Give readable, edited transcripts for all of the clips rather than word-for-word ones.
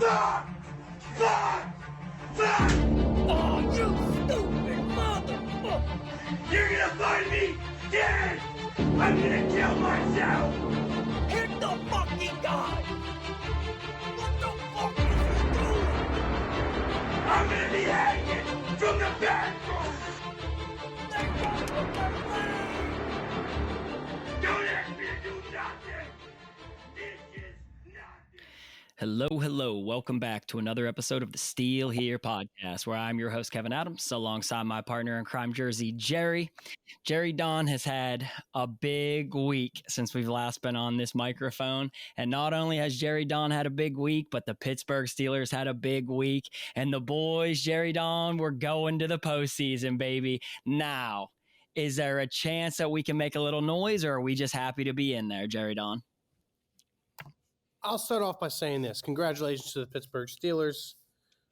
Fuck! Fuck! Fuck! Oh, you stupid motherfucker! You're gonna find me dead! I'm gonna kill myself! Hit the fucking guy! What the fuck is he doing? I'm gonna be hanging from the bathroom! They got the leg! Don't ask me to do nothing! This is nothing! Hello. Welcome back to another episode of the Steel Here podcast, where I'm your host, Kevin Adams, alongside my partner in crime, Jersey Jerry. Jerry Don has had a big week since we've last been on this microphone. And not only has Jerry Don had a big week, but the Pittsburgh Steelers had a big week. And the boys, Jerry Don, we're going to the postseason, baby. Now, is there a chance that we can make a little noise, or are we just happy to be in there, Jerry Don? I'll start off by saying this. Congratulations to the Pittsburgh Steelers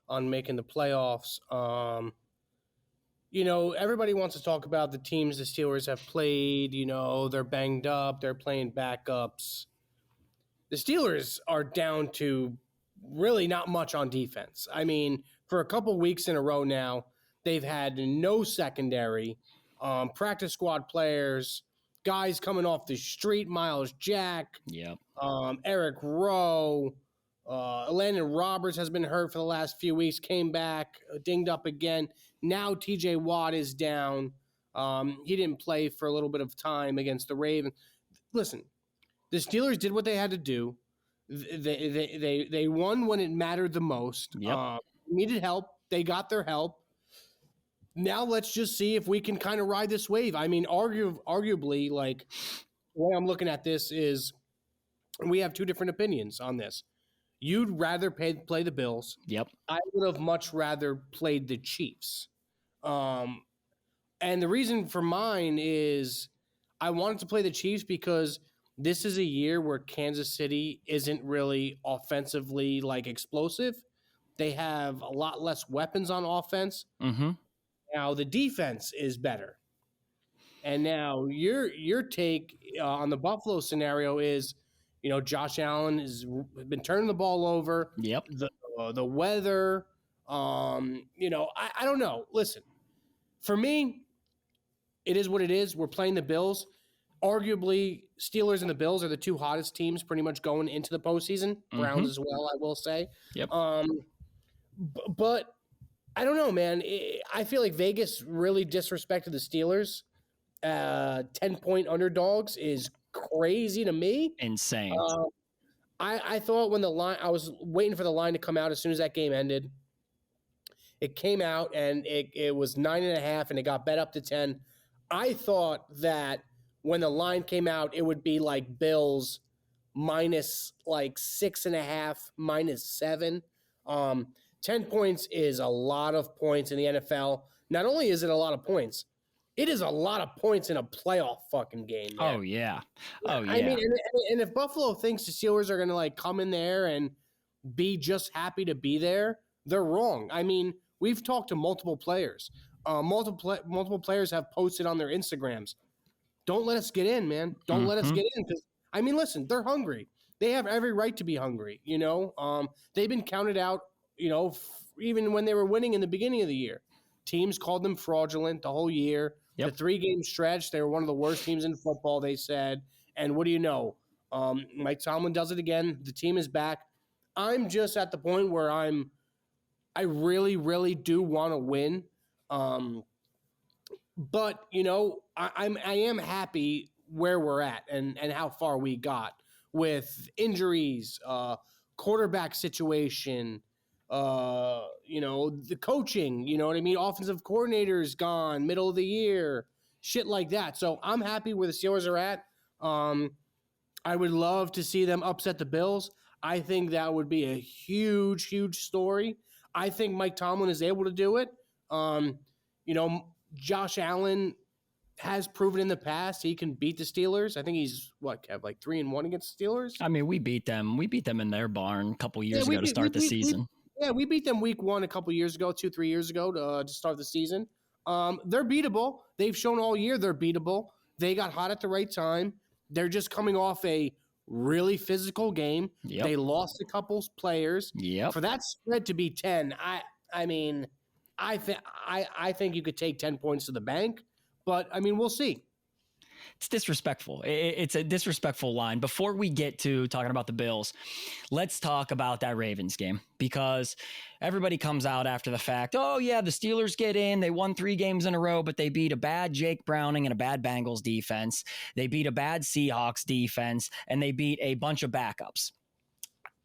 on making the playoffs. Everybody wants to talk about the teams the Steelers have played. They're banged up. They're playing backups. The Steelers are down to really not much on defense. I mean, for a couple weeks in a row now, they've had no secondary, practice squad players, guys coming off the street, Miles Jack, Eric Rowe, Landon Roberts has been hurt for the last few weeks, came back, dinged up again. Now TJ Watt is down. He didn't play for a little bit of time against the Ravens. Listen, the Steelers did what they had to do. They won when it mattered the most. Needed help. They got their help. Now let's just see if we can kind of ride this wave. I mean, arguably, like, the way I'm looking at this is we have two different opinions on this. You'd rather play the Bills. Yep. I would have much rather played the Chiefs. And the reason for mine is I wanted to play the Chiefs because this is a year where Kansas City isn't really offensively, like, explosive. They have a lot less weapons on offense. Mm-hmm. Now the defense is better, and now your take on the Buffalo scenario is, Josh Allen has been turning the ball over. Yep. The weather, I don't know. Listen, for me, it is what it is. We're playing the Bills. Arguably, Steelers and the Bills are the two hottest teams pretty much going into the postseason. Browns as well, I will say. Yep. But I don't know, man. I feel like Vegas really disrespected the Steelers. 10-point underdogs is crazy to me. Insane. I thought when I was waiting for the line to come out as soon as that game ended. It came out and it was 9.5 and it got bet up to 10. I thought that when the line came out, it would be like Bills minus like 6.5, -7. 10 points is a lot of points in the NFL. Not only is it a lot of points, it is a lot of points in a playoff fucking game, man. Oh, yeah. I mean, and if Buffalo thinks the Steelers are going to, like, come in there and be just happy to be there, they're wrong. I mean, we've talked to multiple players. Multiple players have posted on their Instagrams. Don't let us get in, man. Don't let us get in. Because, I mean, listen, they're hungry. They have every right to be hungry, They've been counted out, even when they were winning in the beginning of the year. Teams called them fraudulent the whole year. Yep. The 3-game stretch, they were one of the worst teams in football, they said. And what do you know? Mike Tomlin does it again. The team is back. I'm just at the point where I really, really do want to win. But, I am happy where we're at and how far we got with injuries, quarterback situation, the coaching, you know what I mean? Offensive coordinator's gone, middle of the year, shit like that. So I'm happy where the Steelers are at. I would love to see them upset the Bills. I think that would be a huge, huge story. I think Mike Tomlin is able to do it. Josh Allen has proven in the past he can beat the Steelers. I think he's like 3-1 against the Steelers. I mean, we beat them. We beat them in their barn a couple years ago to start the season. We beat them week 1 a couple years ago, 2-3 years ago to start the season. They're beatable. They've shown all year they're beatable. They got hot at the right time. They're just coming off a really physical game. Yep. They lost a couple players. Yep. For that spread to be 10, I mean, I think you could take 10 points to the bank, but I mean, we'll see. It's disrespectful. It's a disrespectful line. Before we get to talking about the Bills, let's talk about that Ravens game, because everybody comes out after the fact. Oh yeah, the Steelers get in. They won 3 games in a row, but they beat a bad Jake Browning and a bad Bengals defense. They beat a bad Seahawks defense, and they beat a bunch of backups.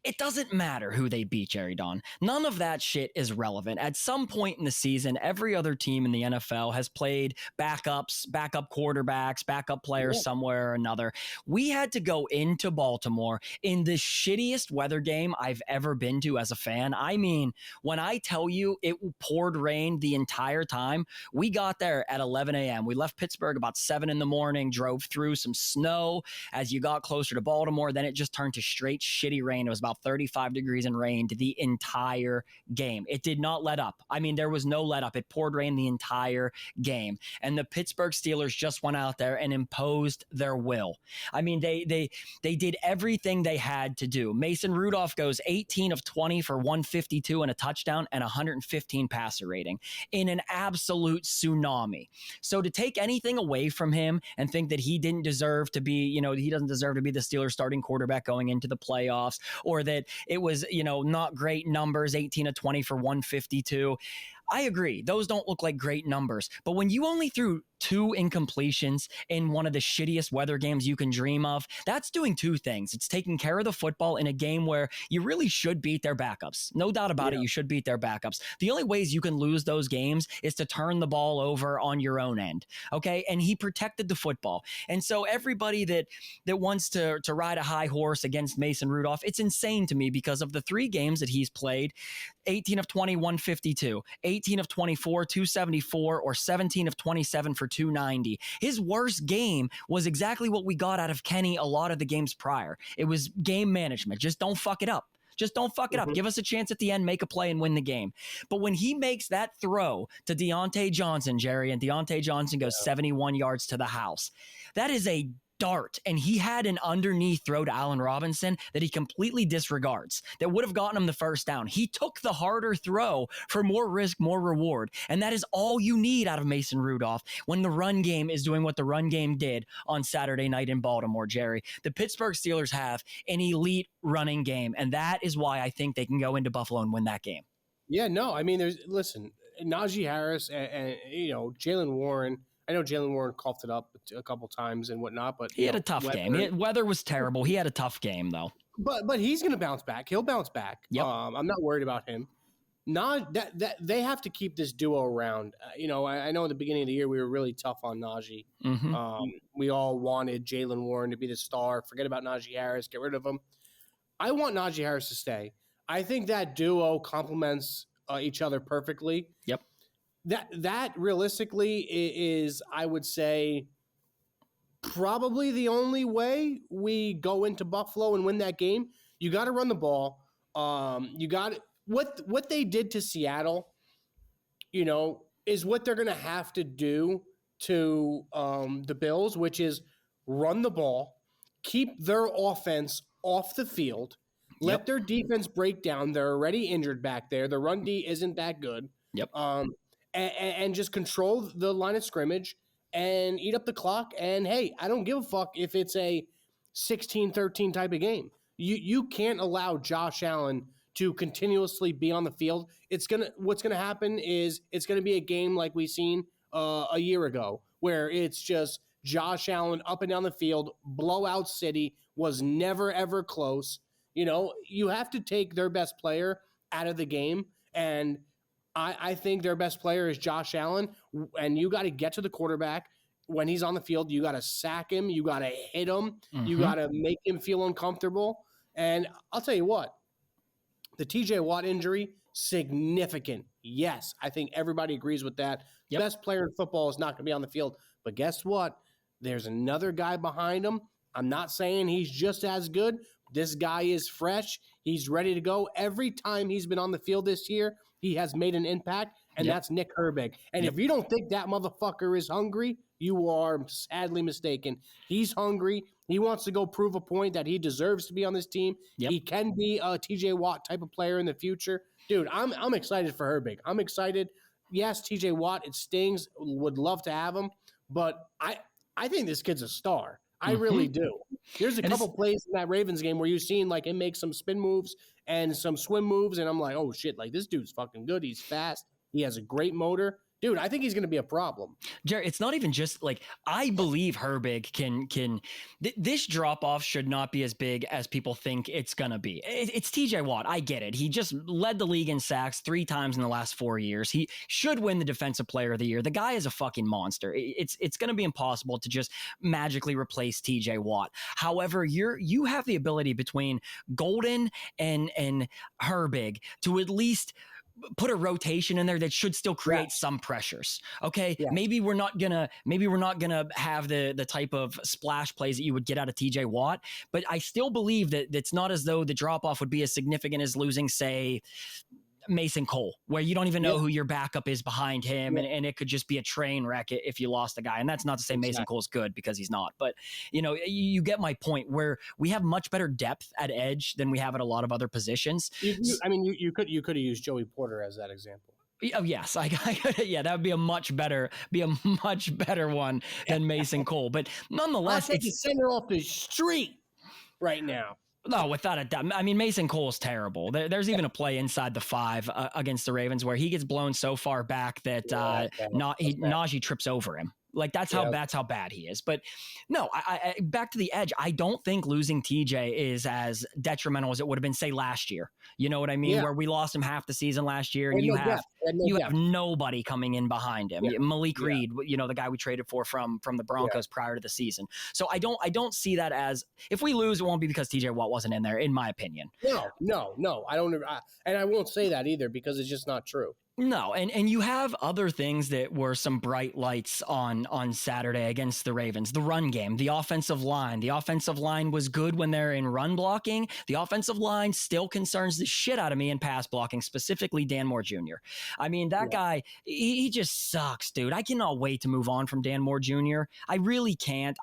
It doesn't matter who they beat, Jerry Don. None of that shit is relevant. At some point in the season, every other team in the NFL has played backups, backup quarterbacks, backup players somewhere or another. We had to go into Baltimore in the shittiest weather game I've ever been to as a fan. I mean, when I tell you it poured rain the entire time, we got there at 11 a.m. We left Pittsburgh about 7 in the morning, drove through some snow as you got closer to Baltimore. Then it just turned to straight shitty rain. It was about 35 degrees and rained the entire game. It did not let up. I mean, there was no let up. It poured rain the entire game. And the Pittsburgh Steelers just went out there and imposed their will. I mean, they did everything they had to do. Mason Rudolph goes 18 of 20 for 152 and a touchdown and 115 passer rating in an absolute tsunami. So to take anything away from him and think that he didn't deserve to be, he doesn't deserve to be the Steelers starting quarterback going into the playoffs, or that it was, not great numbers, 18 of 20 for 152. I agree. Those don't look like great numbers. But when you only threw 2 incompletions in one of the shittiest weather games you can dream of, that's doing 2 things. It's taking care of the football in a game where you really should beat their backups. No doubt about it, you should beat their backups. The only ways you can lose those games is to turn the ball over on your own end. Okay? And he protected the football. And so everybody that wants to ride a high horse against Mason Rudolph, it's insane to me, because of the 3 games that he's played, 18 of 20, 152, 18 of 24, 274, or 17 of 27 for 290. His worst game was exactly what we got out of Kenny a lot of the games prior. It was game management. Just don't fuck it up. Just don't fuck it up. Give us a chance at the end, make a play, and win the game. But when he makes that throw to Deontay Johnson, Jerry, and Deontay Johnson goes 71 yards to the house, that is a dart, and he had an underneath throw to Allen Robinson that he completely disregards that would have gotten him the first down. He took the harder throw for more risk, more reward, and that is all you need out of Mason Rudolph when the run game is doing what the run game did on Saturday night in Baltimore, Jerry. The Pittsburgh Steelers have an elite running game, and that is why I think they can go into Buffalo and win that game. Yeah, no, I mean, listen, Najee Harris and Jalen Warren. I know Jalen Warren coughed it up a couple times and whatnot, but he had a tough game. Weather was terrible. He had a tough game though. But he's going to bounce back. He'll bounce back. Yep. I'm not worried about him. That they have to keep this duo around. I know at the beginning of the year we were really tough on Najee. Mm-hmm. We all wanted Jalen Warren to be the star. Forget about Najee Harris. Get rid of him. I want Najee Harris to stay. I think that duo complements each other perfectly. Yep. That realistically is, I would say, probably the only way we go into Buffalo and win that game. You got to run the ball. You got what they did to Seattle, is what they're going to have to do to the Bills, which is run the ball, keep their offense off the field, let their defense break down. They're already injured back there. The run D isn't that good. Yep. And just control the line of scrimmage and eat up the clock. And, hey, I don't give a fuck if it's a 16-13 type of game. You can't allow Josh Allen to continuously be on the field. What's gonna happen is it's gonna be a game like we seen a year ago, where it's just Josh Allen up and down the field, blowout city, was never ever close. You have to take their best player out of the game, and I think their best player is Josh Allen, and you got to get to the quarterback when he's on the field. You got to sack him. You got to hit him. Mm-hmm. You got to make him feel uncomfortable. And I'll tell you what, the TJ Watt injury, significant. Yes, I think everybody agrees with that. Yep. Best player in football is not going to be on the field. But guess what? There's another guy behind him. I'm not saying he's just as good. This guy is fresh. He's ready to go. Every time he's been on the field this year, he has made an impact, and that's Nick Herbig. And if you don't think that motherfucker is hungry, you are sadly mistaken. He's hungry. He wants to go prove a point that he deserves to be on this team. Yep. He can be a TJ Watt type of player in the future. Dude, I'm excited for Herbig. I'm excited. Yes, TJ Watt, it stings. Would love to have him, but I think this kid's a star. I really do. There's a couple plays in that Ravens game where you've seen like him make some spin moves and some swim moves, and I'm like, oh shit, like this dude's fucking good. He's fast. He has a great motor. Dude, I think he's going to be a problem. Jerry, it's not even just like, I believe Herbig this drop off should not be as big as people think it's going to be. It's TJ Watt. I get it. He just led the league in sacks 3 times in the last 4 years. He should win the defensive player of the year. The guy is a fucking monster. It's going to be impossible to just magically replace TJ Watt. However, you have the ability between Golden and Herbig to at least put a rotation in there that should still create some pressures. Okay. Yeah. Maybe we're not gonna have the type of splash plays that you would get out of TJ Watt, but I still believe that it's not as though the drop off would be as significant as losing, say, Mason Cole, where you don't even know who your backup is behind him, and it could just be a train wreck if you lost a guy. And that's not to say Mason Cole's good, because he's not. But you get my point, where we have much better depth at edge than we have at a lot of other positions. You could have used Joey Porter as that example. Oh yes, that would be a much better one than Mason Cole. But nonetheless, I'll take the center off the street right now. No, without a doubt. I mean, Mason Cole's terrible. There's even a play inside the 5 against the Ravens where he gets blown so far back that Najee trips over him. Like that's how bad he is. But no, I back to the edge. I don't think losing TJ is as detrimental as it would have been, say, last year. You know what I mean? Yeah. Where we lost him half the season last year, and you have nobody coming in behind him. Yeah. Malik Reed, the guy we traded for from the Broncos prior to the season. So I don't see that as, if we lose, it won't be because TJ Watt wasn't in there, in my opinion. No. I don't, and I won't say that either, because it's just not true. No, and you have other things that were some bright lights on Saturday against the Ravens. The run game, the offensive line. The offensive line was good when they're in run blocking. The offensive line still concerns the shit out of me in pass blocking, specifically Dan Moore Jr. I mean, that guy, he just sucks, dude. I cannot wait to move on from Dan Moore Jr. I really can't.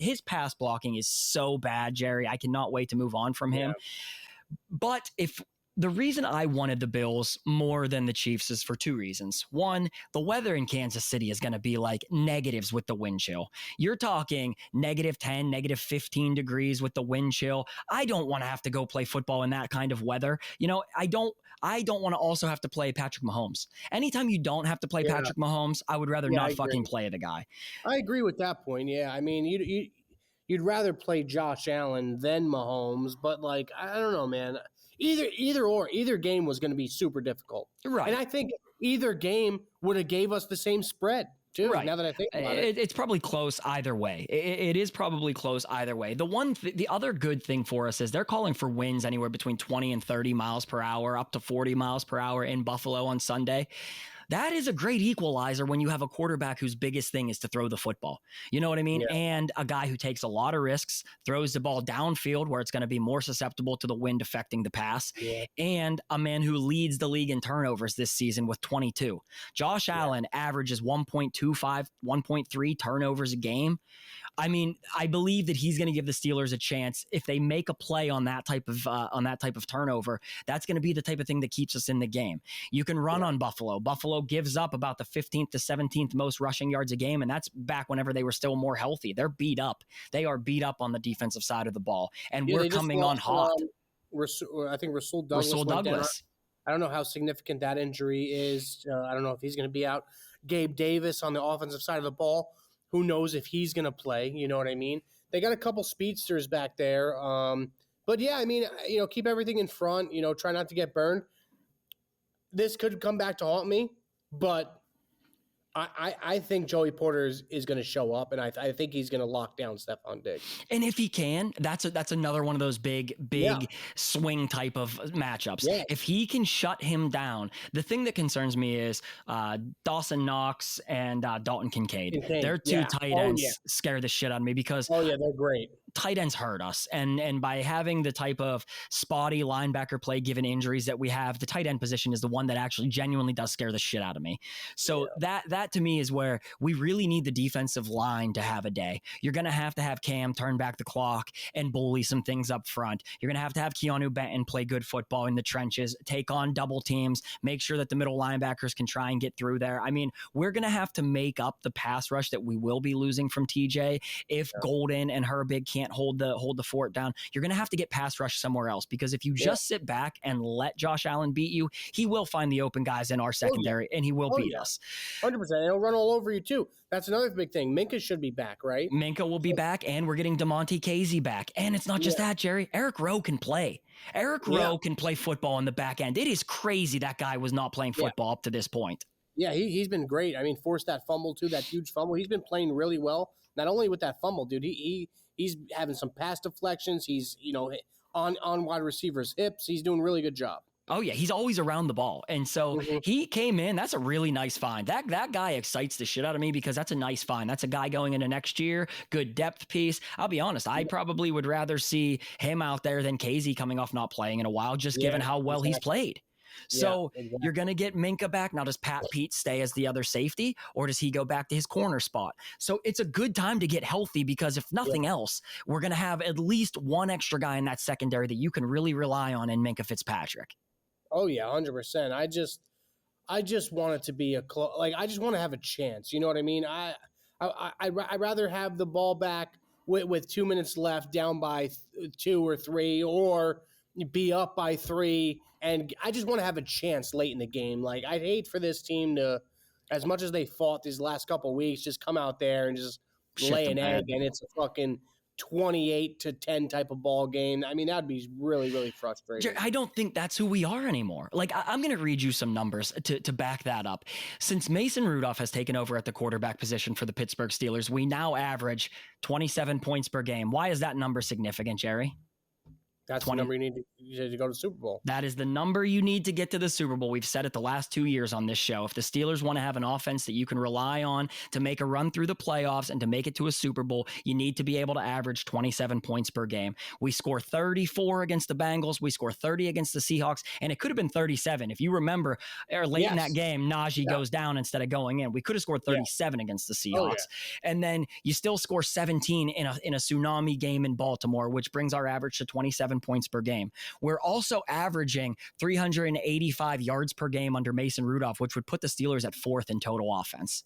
His pass blocking is so bad, Jerry. I cannot wait to move on from him. But the reason I wanted the Bills more than the Chiefs is for 2 reasons. One, the weather in Kansas City is going to be like negatives with the wind chill. You're talking -10, -15 degrees with the wind chill. I don't want to have to go play football in that kind of weather. I don't want to also have to play Patrick Mahomes. Anytime you don't have to play Patrick Mahomes, I would rather not fucking play the guy. I agree with that point. Yeah. I mean, you'd rather play Josh Allen than Mahomes, but like, I don't know, man. Either game was going to be super difficult. Right. And I think either game would have gave us the same spread too. Right. Now that I think about it. It's probably close either way. It is probably close either way. The other good thing for us is they're calling for winds anywhere between 20 and 30 miles per hour, up to 40 miles per hour in Buffalo on Sunday. That is a great equalizer when you have a quarterback whose biggest thing is to throw the football. You know what I mean? Yeah. And a guy who takes a lot of risks, throws the ball downfield where it's going to be more susceptible to the wind affecting the pass, and a man who leads the league in turnovers this season with 22. Josh Allen averages 1.25, 1.3 turnovers a game. I mean, I believe that he's going to give the Steelers a chance. If they make a play on that type of turnover, that's going to be the type of thing that keeps us in the game. You can run on Buffalo. Buffalo gives up about the 15th to 17th most rushing yards a game, and that's back whenever they were still more healthy. They're beat up. They are beat up on the defensive side of the ball, and we're coming on hot. I think Rasul Douglas. I don't know how significant that injury is. I don't know if he's going to be out. Gabe Davis on the offensive side of the ball. Who knows if he's going to play? You know what I mean? They got a couple speedsters back there. But yeah, I mean, keep everything in front, try not to get burned. This could come back to haunt me, but I think Joey Porter is going to show up, and I think he's going to lock down Stephon Diggs. And if he can, that's another one of those big swing type of matchups. Yeah. If he can shut him down, the thing that concerns me is Dawson Knox and Dalton Kincaid. They're two tight ends scare the shit out of me because they're great. tight ends hurt us. And by having the type of spotty linebacker play given injuries that we have, the tight end position is the one that actually genuinely does scare the shit out of me. So that to me is where we really need the defensive line to have a day. You're going to have Cam turn back the clock and bully some things up front. You're going to have Keanu Benton play good football in the trenches, take on double teams, make sure that the middle linebackers can try and get through there. I mean, we're going to have to make up the pass rush that we will be losing from TJ if Golden and Herbig can't hold the fort down. You're going to have to get pass rush somewhere else, because if you just sit back and let Josh Allen beat you, he will find the open guys in our secondary and he will beat us. 100%. He'll run all over you too. That's another big thing. Minka should be back, right? Minka will be back, and we're getting DeMonte Casey back. And it's not just that, Jerry. Eric Rowe can play. Eric Rowe can play football in the back end. It is crazy that guy was not playing football up to this point. Yeah, he's been great. I mean, forced that fumble too, that huge fumble. He's been playing really well. Not only with that fumble, dude, he's having some pass deflections. He's, on wide receivers' hips. He's doing a really good job. Oh, yeah, he's always around the ball. And so he came in. That's a really nice find. That guy excites the shit out of me, because that's a nice find. That's a guy going into next year, good depth piece. I'll be honest, I probably would rather see him out there than Casey coming off not playing in a while, just given how well he's played. So you're going to get Minka back. Now, does Pat Pete stay as the other safety, or does he go back to his corner spot? So it's a good time to get healthy, because if nothing else, we're going to have at least one extra guy in that secondary that you can really rely on in Minka Fitzpatrick. Oh yeah, 100%. I just want it to be I just want to have a chance. You know what I mean? I'd rather have the ball back with 2 minutes left, down by 2 or 3, or be up by 3, and I just want to have a chance late in the game. Like, I'd hate for this team to, as much as they fought these last couple of weeks, just come out there and just lay an egg, and it's a fucking 28-10 type of ball game. I mean, that'd be really, really frustrating. I don't think that's who we are anymore. Like, I'm going to read you some numbers to back that up. Since Mason Rudolph has taken over at the quarterback position for the Pittsburgh Steelers, we now average 27 points per game. Why is that number significant, Jerry? That's the number you need to go to the Super Bowl. That is the number you need to get to the Super Bowl. We've said it the last 2 years on this show. If the Steelers want to have an offense that you can rely on to make a run through the playoffs and to make it to a Super Bowl, you need to be able to average 27 points per game. We score 34 against the Bengals. We score 30 against the Seahawks, and it could have been 37. If you remember, late in that game, Najee goes down instead of going in. We could have scored 37 against the Seahawks. And then you still score 17 in a tsunami game in Baltimore, which brings our average to 27 points per game. We're also averaging 385 yards per game under Mason Rudolph, which would put the Steelers at 4th in total offense.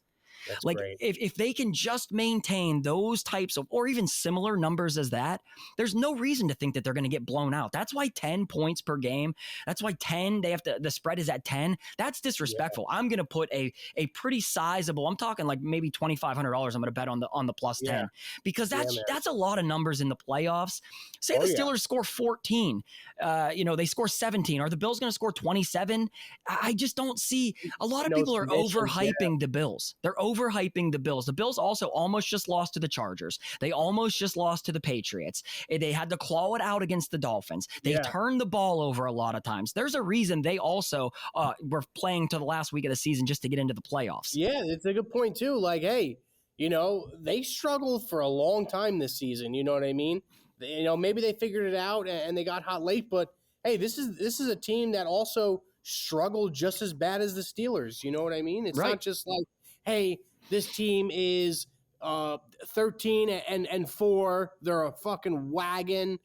That's like great. If they can just maintain those types of, or even similar numbers as that, there's no reason to think that they're going to get blown out. That's why 10 points per game. That's why 10, the spread is at 10. That's disrespectful. I'm going to put a pretty sizable, I'm talking like maybe $2,500. I'm going to bet on the plus 10, because that's a lot of numbers in the playoffs. Say the Steelers score 14, they score 17. Are the Bills going to score 27? I just don't see. A lot of people are overhyping the Bills. They're overhyping the Bills. The Bills also almost just lost to the Chargers. They almost just lost to the Patriots. They had to claw it out against the Dolphins. They turned the ball over a lot of times. There's a reason they also were playing to the last week of the season just to get into the playoffs. Yeah, it's a good point too. Like, hey, they struggled for a long time this season. You know what I mean? Maybe they figured it out and they got hot late, but hey, this is a team that also struggled just as bad as the Steelers. You know what I mean? It's not just like, hey, this team is 13-4. They're a fucking wagon.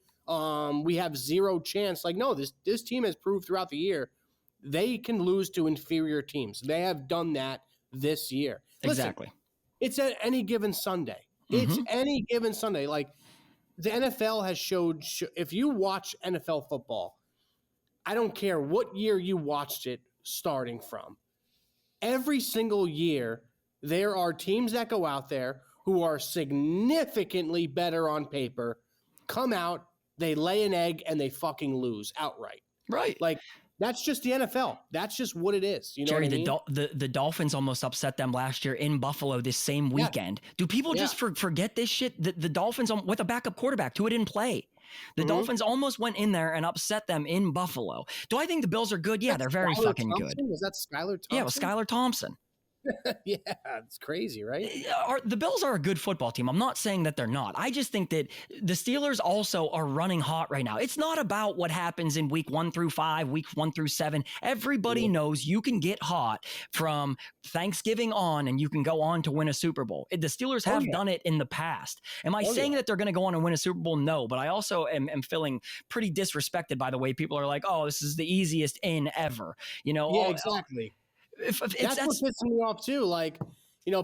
We have zero chance. Like, no, this team has proved throughout the year they can lose to inferior teams. They have done that this year. Exactly. Listen, it's at any given Sunday. It's any given Sunday. Like, the NFL has showed, if you watch NFL football, I don't care what year you watched it starting from. Every single year, there are teams that go out there who are significantly better on paper, come out, they lay an egg, and they fucking lose outright. Right. Like, that's just the NFL. That's just what it is. You know Jerry, what I mean? The Dolphins almost upset them last year in Buffalo this same weekend. Do people just forget this shit? The Dolphins, with a backup quarterback who didn't play. The Dolphins almost went in there and upset them in Buffalo. Do I think the Bills are good? Yeah, they're very fucking good. Was that Skylar Thompson? Yeah, it was Skylar Thompson. Yeah, it's crazy, right? The Bills are a good football team. I'm not saying that they're not. I just think that the Steelers also are running hot right now. It's not about what happens in week 1 through 5, week 1 through 7. Everybody knows you can get hot from Thanksgiving on and you can go on to win a Super Bowl. The Steelers have done it in the past. Am I saying that they're going to go on and win a Super Bowl? No, but I also am feeling pretty disrespected by the way people are like, oh, this is the easiest in ever. Yeah, exactly. That's what pisses me off too. Like,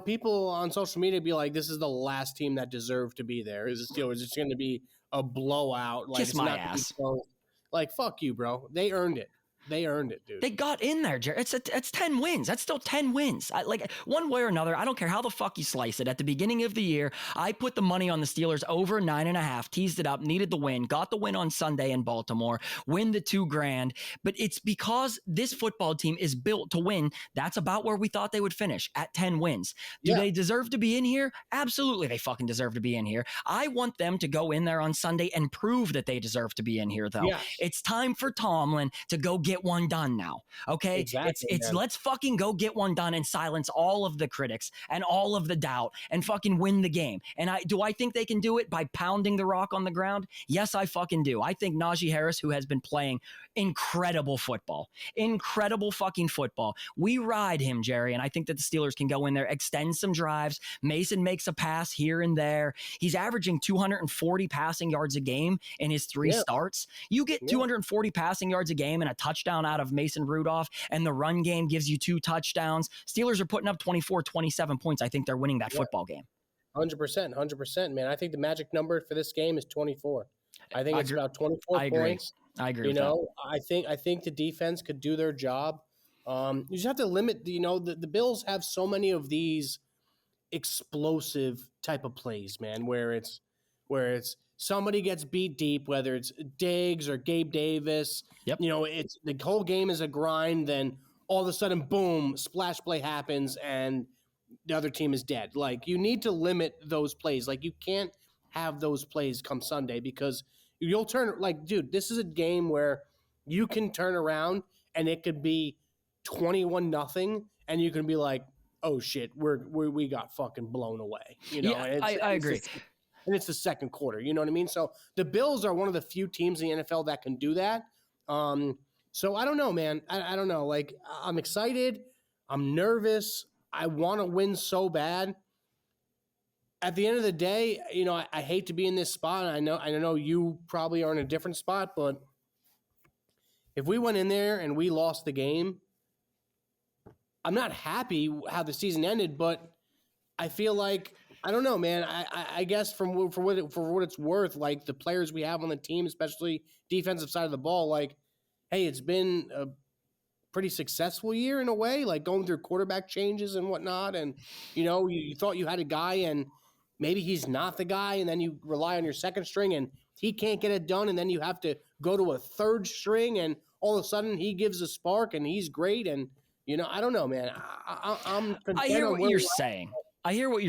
people on social media be like, "This is the last team that deserved to be there. Is the Steelers? It's going to be a blowout. Like, kiss my ass. Like, fuck you, bro. They earned it. They earned it, dude. They got in there, Jerry. It's 10 wins. That's still 10 wins. Like one way or another, I don't care how the fuck you slice it. At the beginning of the year, I put the money on the Steelers over 9.5, teased it up, needed the win, got the win on Sunday in Baltimore, win the $2,000. But it's because this football team is built to win. That's about where we thought they would finish, at 10 wins. Do they deserve to be in here? Absolutely, they fucking deserve to be in here. I want them to go in there on Sunday and prove that they deserve to be in here, though. Yes. It's time for Tomlin to go get one done now. Okay. Exactly, it's let's fucking go get one done and silence all of the critics and all of the doubt and fucking win the game. And I think they can do it by pounding the rock on the ground? Yes, I fucking do. I think Najee Harris, who has been playing incredible fucking football. We ride him, Jerry, and I think that the Steelers can go in there, extend some drives. Mason makes a pass here and there. He's averaging 240 passing yards a game in his 3 starts. You get 240 passing yards a game and a touchdown out of Mason Rudolph, and the run game gives you 2 touchdowns. Steelers are putting up 24, 27 points. I think they're winning that football game. 100%, man. I think the magic number for this game is 24. I think it's about 24 points. I agree with that. I think the defense could do their job. You just have to limit, the Bills have so many of these explosive type of plays, man, where it's somebody gets beat deep, whether it's Diggs or Gabe Davis. Yep. It's the whole game is a grind. Then all of a sudden, boom, splash play happens and the other team is dead. Like, you need to limit those plays. Like, you can't have those plays come Sunday because you'll turn, like, dude, this is a game where you can turn around and it could be 21-0 and you can be like, oh shit, we got fucking blown away. I agree. And it's the second quarter. You know what I mean? So the Bills are one of the few teams in the NFL that can do that. So I don't know, man. I don't know. Like, I'm excited. I'm nervous. I want to win so bad. At the end of the day, I hate to be in this spot. I know you probably are in a different spot, but if we went in there and we lost the game, I'm not happy how the season ended, but I feel like, I don't know, man. I guess for what it's worth, like the players we have on the team, especially defensive side of the ball, like, hey, it's been a pretty successful year in a way, like going through quarterback changes and whatnot. And, you thought you had a guy and maybe he's not the guy. And then you rely on your second string and he can't get it done. And then you have to go to a third string and all of a sudden he gives a spark and he's great. And, I don't know, man. I hear what you're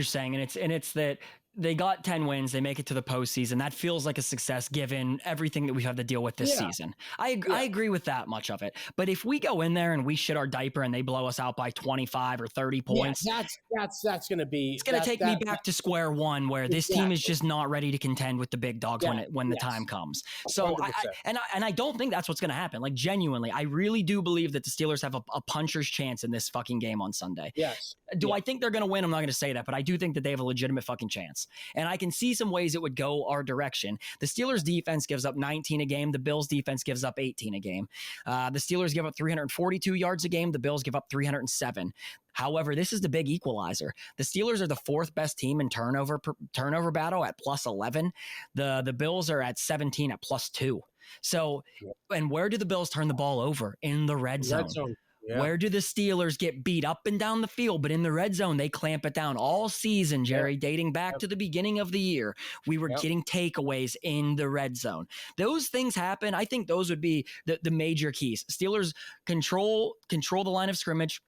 saying. And it's that they got 10 wins. They make it to the postseason. That feels like a success given everything that we have to deal with this season. I agree with that much of it. But if we go in there and we shit our diaper and they blow us out by 25 or 30 points, that's going to be. It's going to take me back to square one where this team is just not ready to contend with the big dogs when the time comes. So I don't think that's what's going to happen. Like, genuinely, I really do believe that the Steelers have a puncher's chance in this fucking game on Sunday. Yes. Do I think they're going to win? I'm not going to say that, but I do think that they have a legitimate fucking chance. And I can see some ways it would go our direction. The Steelers defense gives up 19 a game. The Bills defense gives up 18 a game. The Steelers give up 342 yards a game. The Bills give up 307. However, this is the big equalizer. The Steelers are the 4th best team in turnover battle at plus 11. The Bills are at 17 at plus 2. So, and where do the Bills turn the ball over? In the red zone. Yeah. Where do the Steelers get beat up and down the field? But in the red zone, they clamp it down all season, Jerry, dating back to the beginning of the year. We were getting takeaways in the red zone. Those things happen. I think those would be the major keys. Steelers control the line of scrimmage.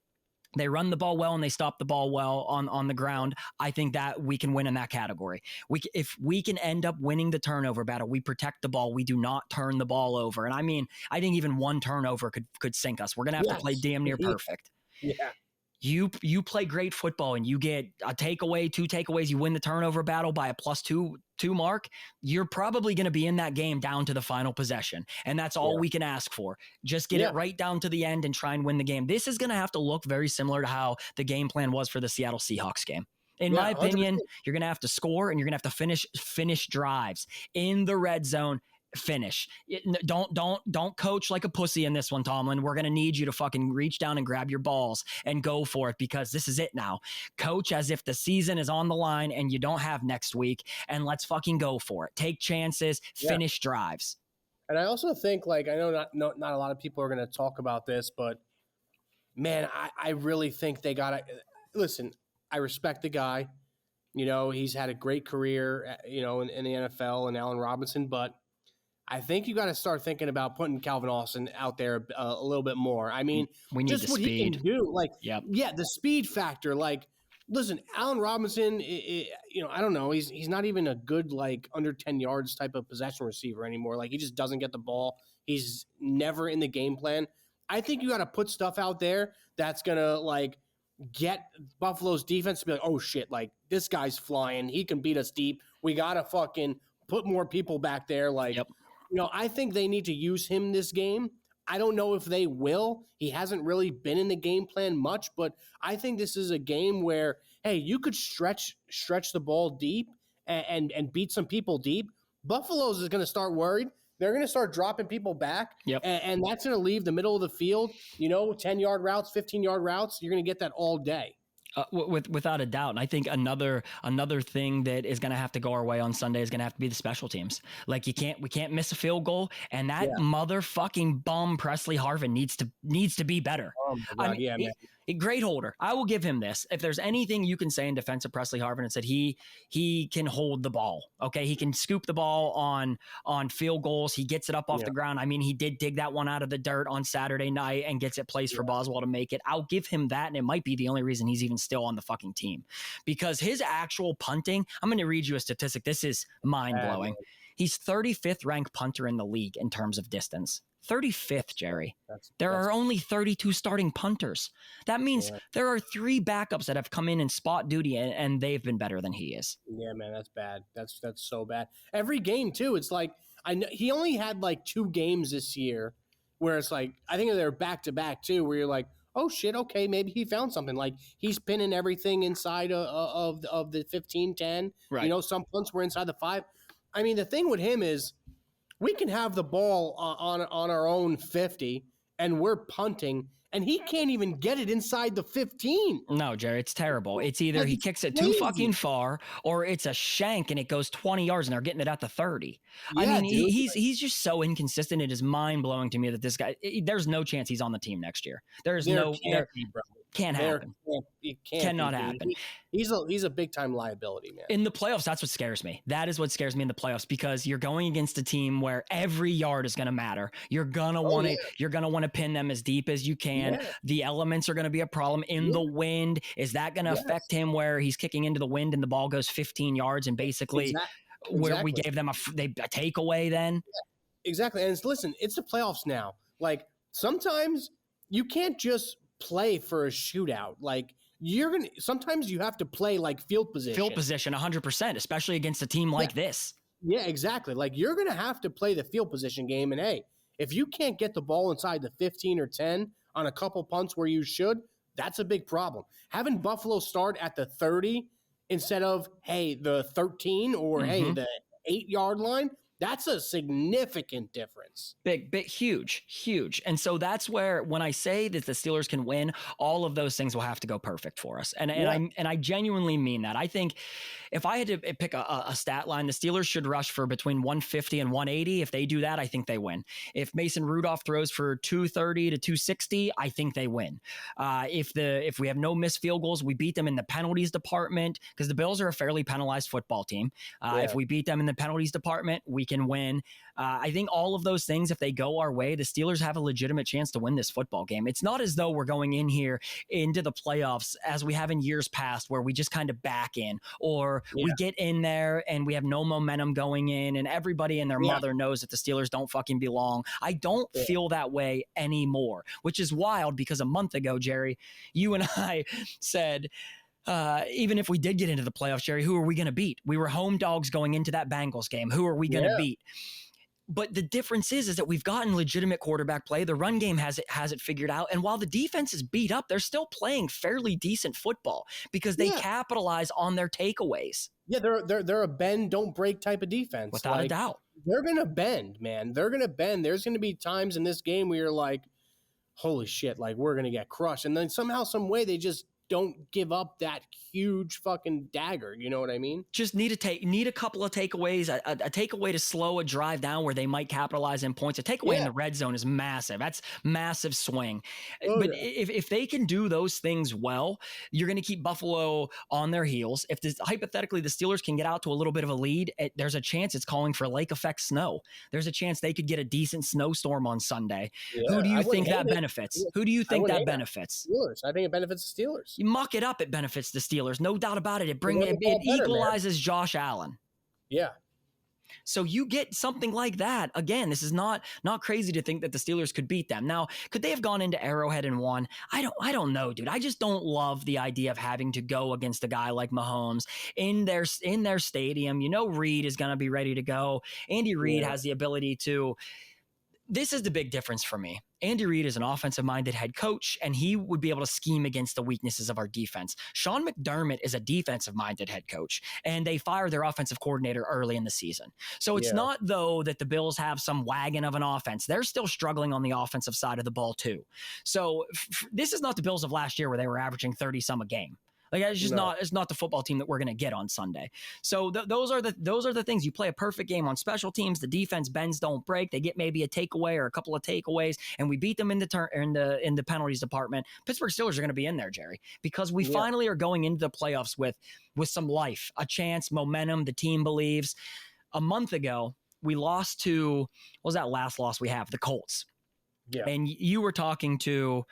They run the ball well and they stop the ball well on the ground. I think that we can win in that category. If we can end up winning the turnover battle, we protect the ball. We do not turn the ball over. And I think even one turnover could sink us. We're going to have to play damn near perfect. Yeah. You play great football and you get a takeaway, 2 takeaways, you win the turnover battle by a +2 mark, you're probably going to be in that game down to the final possession. And that's all we can ask for. Just get it right down to the end and try and win the game. This is going to have to look very similar to how the game plan was for the Seattle Seahawks game. In my opinion, 100%. You're going to have to score and you're going to have to finish drives in the red zone. Finish. Don't coach like a pussy in this one, Tomlin. We're going to need you to fucking reach down and grab your balls and go for it, because this is it now. Coach as if the season is on the line and you don't have next week, and let's fucking go for it. Take chances, finish drives. And I also think, like, I know not a lot of people are going to talk about this, but man, I really think they got to listen. I respect the guy. You know, he's had a great career, you know, in the NFL and Allen Robinson, but I think you got to start thinking about putting Calvin Austin out there a little bit more. I mean, we need just the what speed. He can do. Like, the speed factor. Like, listen, Allen Robinson, you know, I don't know. He's not even a good, like, under 10 yards type of possession receiver anymore. Like, he just doesn't get the ball. He's never in the game plan. I think you got to put stuff out there that's going to, like, get Buffalo's defense to be like, oh, shit, like, this guy's flying. He can beat us deep. We got to fucking put more people back there. Like, you know, I think they need to use him this game. I don't know if they will. He hasn't really been in the game plan much, but I think this is a game where, hey, you could stretch the ball deep and beat some people deep. Buffalo's is going to start worried. They're going to start dropping people back, and that's going to leave the middle of the field, you know, 10-yard routes, 15-yard routes. You're going to get that all day. Without a doubt. And I think another thing that is going to have to go our way on Sunday is going to have to be the special teams. Like, we can't miss a field goal, and that motherfucking bum Presley Harvin needs to be better. Oh my God, man. Great holder. I will give him this. If there's anything you can say in defense of Presley Harvin, it's that he can hold the ball. Okay. He can scoop the ball on field goals. He gets it up off the ground. I mean, he did dig that one out of the dirt on Saturday night and gets it placed for Boswell to make it. I'll give him that. And it might be the only reason he's even still on the fucking team, because his actual punting, I'm going to read you a statistic. This is mind blowing. He's 35th ranked punter in the league in terms of distance. 35th, Jerry. There are only 32 starting punters. That means there are 3 backups that have come in spot duty, and they've been better than he is. Yeah, man, that's bad. That's so bad. Every game too. It's like, I know he only had like 2 games this year where it's like, I think they're back to back too, where you're like, oh shit, okay, maybe he found something. Like, he's pinning everything inside of the 15-10. Right. You know, some punts were inside the 5. I mean, the thing with him is, we can have the ball on our own 50, and we're punting, and he can't even get it inside the 15. No, Jerry, it's terrible. It's either he kicks it too fucking far, or it's a shank and it goes 20 yards and they're getting it at the 30. Yeah, I mean, he's just so inconsistent. It is mind blowing to me that this guy, there's no chance he's on the team next year. Can't happen. Cannot happen. He's a big time liability, man. In the playoffs, that's what scares me. That is what scares me in the playoffs, because you're going against a team where every yard is going to matter. You're gonna want to pin them as deep as you can. Yeah. The elements are going to be a problem in the wind. Is that going to affect him where he's kicking into the wind and the ball goes 15 yards and basically where we gave them a takeaway then? Yeah. Exactly. And listen, it's the playoffs now. Like, sometimes you can't just play for a shootout. Like, sometimes you have to play like field position. 100%, especially against a team like this. Yeah, exactly. Like, you're going to have to play the field position game. And hey, if you can't get the ball inside the 15 or 10 on a couple punts where you should, that's a big problem. Having Buffalo start at the 30 instead of, hey, the 13 or hey, the 8-yard line, that's a significant difference. Big, huge. And so that's where, when I say that the Steelers can win, all of those things will have to go perfect for us. And I genuinely mean that. I think if I had to pick a stat line, the Steelers should rush for between 150 and 180. If they do that, I think they win. If Mason Rudolph throws for 230 to 260, I think they win. If we have no missed field goals, we beat them in the penalties department, because the Bills are a fairly penalized football team. If we beat them in the penalties department, we can win. I think all of those things, if they go our way, the Steelers have a legitimate chance to win this football game. It's not as though we're going in here into the playoffs as we have in years past where we just kind of back in, or we get in there and we have no momentum going in and everybody and their mother knows that the Steelers don't fucking belong. I don't feel that way anymore, which is wild because a month ago, Jerry, you and I said, even if we did get into the playoffs, Jerry, who are we going to beat? We were home dogs going into that Bengals game. Who are we going to beat? But the difference is that we've gotten legitimate quarterback play. The run game has it figured out. And while the defense is beat up, they're still playing fairly decent football because they capitalize on their takeaways. Yeah, they're a bend, don't break type of defense. Without a doubt. They're going to bend, man. They're going to bend. There's going to be times in this game where you're like, holy shit, like we're going to get crushed. And then somehow, some way, they just don't give up that huge fucking dagger. You know what I mean? Just need a couple of takeaways, a takeaway to slow a drive down where they might capitalize in points. A takeaway in the red zone is massive. That's massive swing. But if they can do those things well, you're going to keep Buffalo on their heels. If hypothetically the Steelers can get out to a little bit of a lead, there's a chance it's calling for lake effect snow. There's a chance they could get a decent snowstorm on Sunday. Who do you think that benefits? Who do you think that benefits? Steelers. I think it benefits the Steelers. You muck it up, it benefits the Steelers. No doubt about it. It equalizes Josh Allen. Yeah. So you get something like that. Again, this is not crazy to think that the Steelers could beat them. Now, could they have gone into Arrowhead and won? I don't know, dude. I just don't love the idea of having to go against a guy like Mahomes in their stadium. You know, Reed is going to be ready to go. Andy Reid has the ability to. This is the big difference for me. Andy Reid is an offensive-minded head coach, and he would be able to scheme against the weaknesses of our defense. Sean McDermott is a defensive-minded head coach, and they fired their offensive coordinator early in the season. So it's not, though, that the Bills have some wagon of an offense. They're still struggling on the offensive side of the ball, too. So this is not the Bills of last year where they were averaging 30-some a game. Like it's just it's not the football team that we're going to get on Sunday. So those are the things. You play a perfect game on special teams. The defense bends, don't break. They get maybe a takeaway or a couple of takeaways, and we beat them in the penalties department. Pittsburgh Steelers are going to be in there, Jerry, because we finally are going into the playoffs with some life, a chance, momentum. The team believes. A month ago, we lost to what was that last loss we have? The Colts. Yeah, and you were talking to.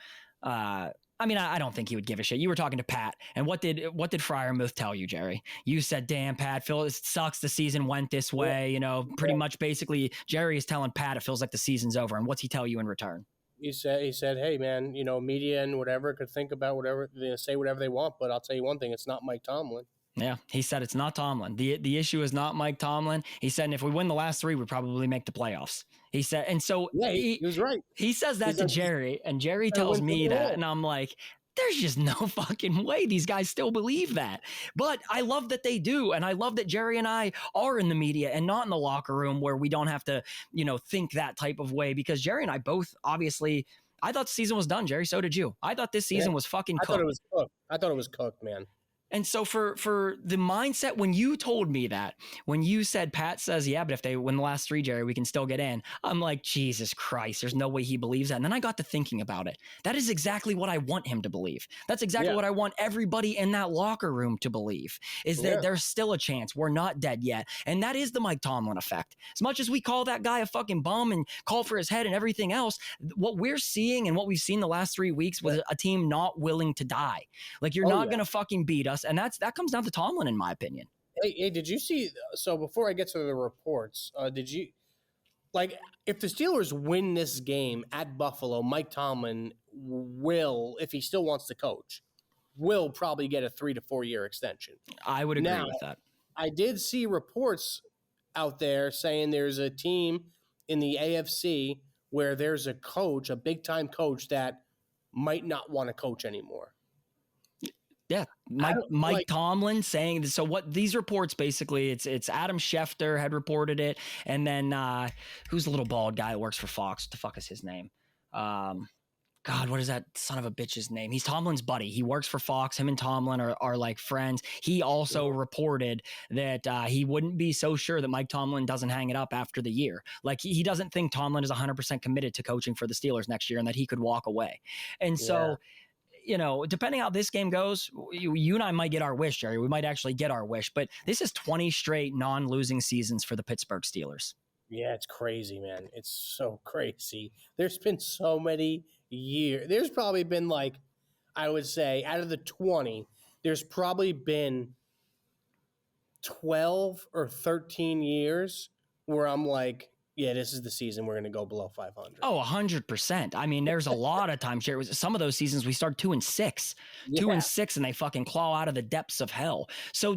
I mean, I don't think he would give a shit. You were talking to Pat, and what did Freiermuth tell you, Jerry? You said, "Damn, Pat, it sucks the season went this way." You know, pretty much, basically, Jerry is telling Pat it feels like the season's over. And what's he tell you in return? He said, "Hey, man, you know, media and whatever could think about whatever, say whatever they want, but I'll tell you one thing: it's not Mike Tomlin." Yeah, he said it's not Tomlin. The issue is not Mike Tomlin. He said, and if we win the last three, we probably make the playoffs. He said, and so he was right. He says that to Jerry, and Jerry tells me that, and I'm like, there's just no fucking way these guys still believe that. But I love that they do, and I love that Jerry and I are in the media and not in the locker room where we don't have to, think that type of way, because Jerry and I both obviously. I thought the season was done, Jerry. So did you. I thought this season was fucking cooked. I thought it was cooked, man. And so for the mindset, when you told me that, when you said Pat says, yeah, but if they win the last three, Jerry, we can still get in. I'm like, Jesus Christ, there's no way he believes that. And then I got to thinking about it. That is exactly what I want him to believe. That's exactly what I want everybody in that locker room to believe, is that there's still a chance. We're not dead yet. And that is the Mike Tomlin effect. As much as we call that guy a fucking bum and call for his head and everything else, what we're seeing and what we've seen the last 3 weeks was a team not willing to die. Like, you're not going to fucking beat us. And that comes down to Tomlin, in my opinion. Hey, did you see? So before I get to the reports, did you if the Steelers win this game at Buffalo, Mike Tomlin will, if he still wants to coach, will probably get a 3 to 4 year extension. I would agree with that. I did see reports out there saying there's a team in the AFC where there's a coach, a big time coach, that might not want to coach anymore. Yeah, Mike Tomlin saying so. What these reports basically, it's Adam Schefter had reported it, and then who's the little bald guy that works for Fox? What the fuck is his name? God, what is that son of a bitch's name? He's Tomlin's buddy. He works for Fox. Him and Tomlin are like friends. He also reported that he wouldn't be so sure that Mike Tomlin doesn't hang it up after the year. Like, he doesn't think Tomlin is 100% committed to coaching for the Steelers next year, and that he could walk away. And so. Depending how this game goes, you and I might get our wish, Jerry. We might actually get our wish. But this is 20 straight non-losing seasons for the Pittsburgh Steelers. Yeah, it's crazy, man. It's so crazy. There's been so many years. There's probably been like, I would say, out of the 20, there's probably been 12 or 13 years where I'm like, yeah, this is the season we're going to go below 500. Oh, 100%. I mean, there's a lot of times here. Some of those seasons we start 2-6, Yeah. 2-6, and they fucking claw out of the depths of hell. So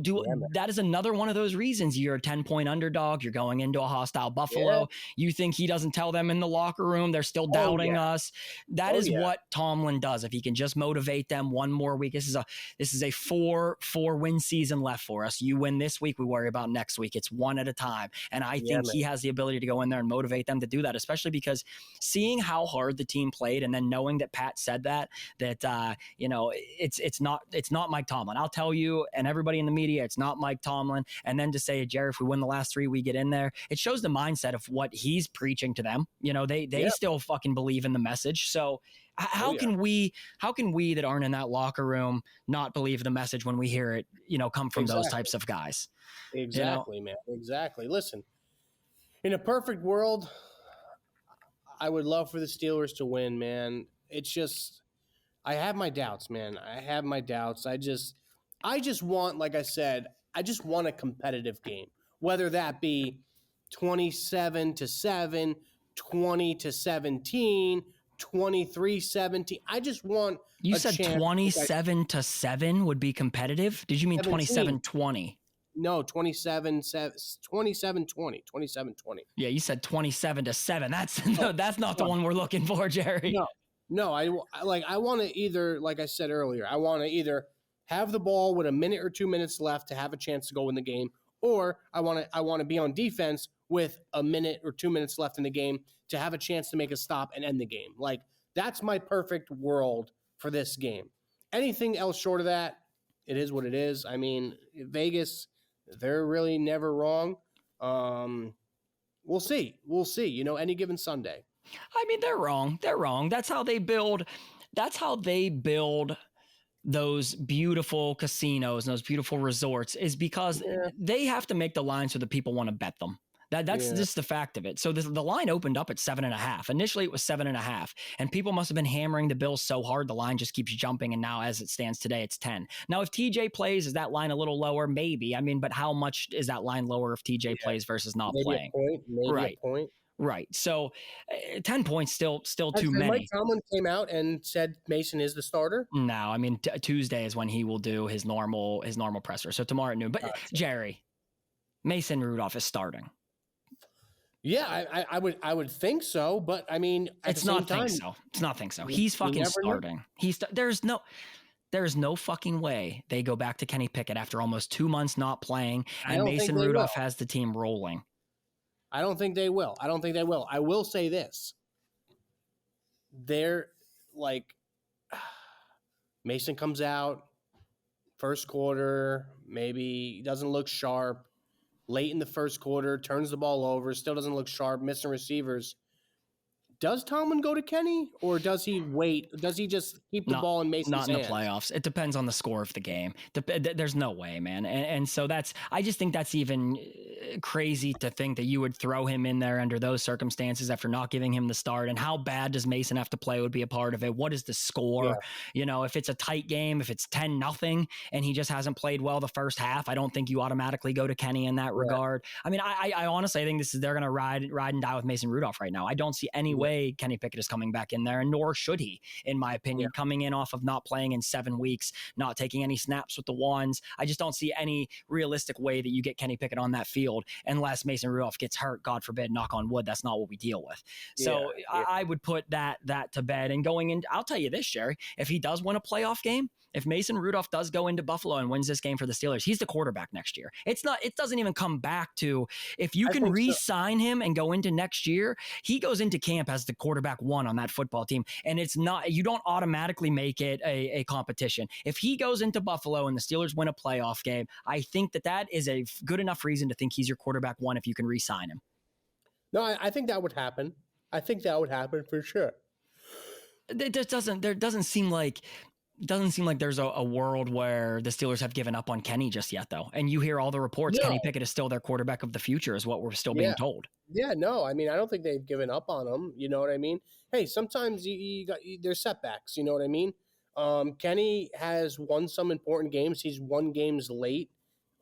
that is another one of those reasons. You're a 10-point underdog. You're going into a hostile Buffalo. You think he doesn't tell them in the locker room they're still doubting us. That is what Tomlin does. If he can just motivate them one more week. This is a four win season left for us. You win this week, we worry about next week. It's one at a time. And I think he has the ability to go in there and motivate them to do that, especially because seeing how hard the team played and then knowing that Pat said that it's not Mike Tomlin. I'll tell you and everybody in the media, it's not Mike Tomlin. And then to say, Jerry, if we win the last 3, we get in there, it shows the mindset of what he's preaching to them. They still fucking believe in the message. So how can we that aren't in that locker room not believe the message when we hear it, come from those types of guys? Exactly, man. Exactly. Listen, in a perfect world, I would love for the Steelers to win, man. It's just, I have my doubts, man. I have my doubts. I just want, like I said, I just want a competitive game, whether that be 27-7, 20-17, 23-17. I just want. You said 27-7 would be competitive. Did you mean 27-20? No, 27-20. Yeah, you said 27-7. That's not the one we're looking for, Jerry. No. I want to either, like I said earlier, I want to either have the ball with a minute or 2 minutes left to have a chance to go in the game, or I want to be on defense with a minute or 2 minutes left in the game to have a chance to make a stop and end the game. Like, that's my perfect world for this game. Anything else short of that, it is what it is. I mean, Vegas, they're really never wrong. We'll see. Any given Sunday. I mean, they're wrong. That's how they build those beautiful casinos and those beautiful resorts, is because they have to make the line so that people want to bet them. That's just the fact of it. So the line opened up at 7.5. Initially, it was 7.5, and people must have been hammering the Bills so hard the line just keeps jumping. And now, as it stands today, it's 10. Now, if TJ plays, is that line a little lower? Maybe. I mean, but how much is that line lower if TJ plays versus not playing? Maybe a point. Right. So 10 points still too many. Mike Tomlin came out and said Mason is the starter? No, I mean, Tuesday is when he will do his normal presser. So tomorrow at noon. But Jerry, Mason Rudolph is starting. Yeah, I would think so, but I mean, It's not think so. He's fucking starting. There's no fucking way they go back to Kenny Pickett after almost 2 months not playing, and Mason Rudolph has the team rolling. I don't think they will. I will say this. They're like, Mason comes out first quarter, maybe doesn't look sharp. Late in the first quarter, turns the ball over, still doesn't look sharp, missing receivers. Does Tomlin go to Kenny, or does he wait? Does he just keep the ball in Mason's hands? Not in the playoffs. It depends on the score of the game. There's no way, man. And so I just think that's even crazy to think that you would throw him in there under those circumstances after not giving him the start. And how bad does Mason have to play would be a part of it. What is the score? Yeah. If it's a tight game, if it's 10-0 and he just hasn't played well the first half, I don't think you automatically go to Kenny in that regard. I mean, I honestly think they're going to ride and die with Mason Rudolph right now. I don't see any way Kenny Pickett is coming back in there, and nor should he, in my opinion, coming in off of not playing in 7 weeks, not taking any snaps with the ones. I just don't see any realistic way that you get Kenny Pickett on that field unless Mason Rudolph gets hurt, God forbid, knock on wood. That's not what we deal with. So I would put that to bed. And going in, I'll tell you this, Jerry, if he does win a playoff game, if Mason Rudolph does go into Buffalo and wins this game for the Steelers, he's the quarterback next year. It doesn't even come back to, if you can re-sign him and go into next year, he goes into camp as the quarterback one on that football team. And you don't automatically make it a competition. If he goes into Buffalo and the Steelers win a playoff game, I think that is a good enough reason to think he's your quarterback one if you can re-sign him. No, I think that would happen. I think that would happen for sure. There doesn't seem like doesn't seem like there's a world where the Steelers have given up on Kenny just yet, though. And you hear all the reports, No. Kenny Pickett is still their quarterback of the future, is what we're still being told. Yeah, no, I mean, I don't think they've given up on him. You know what I mean? Hey, sometimes there's setbacks. You know what I mean? Kenny has won some important games. He's won games late.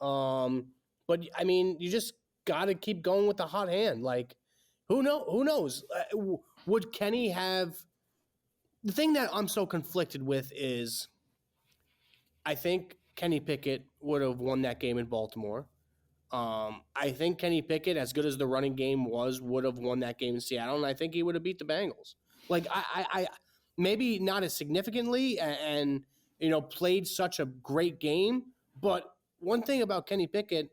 But I mean, you just got to keep going with the hot hand. Like, who knows? Would Kenny have? The thing that I'm so conflicted with is, I think Kenny Pickett would have won that game in Baltimore. I think Kenny Pickett, as good as the running game was, would have won that game in Seattle, and I think he would have beat the Bengals. Like, I maybe not as significantly, and played such a great game. But one thing about Kenny Pickett,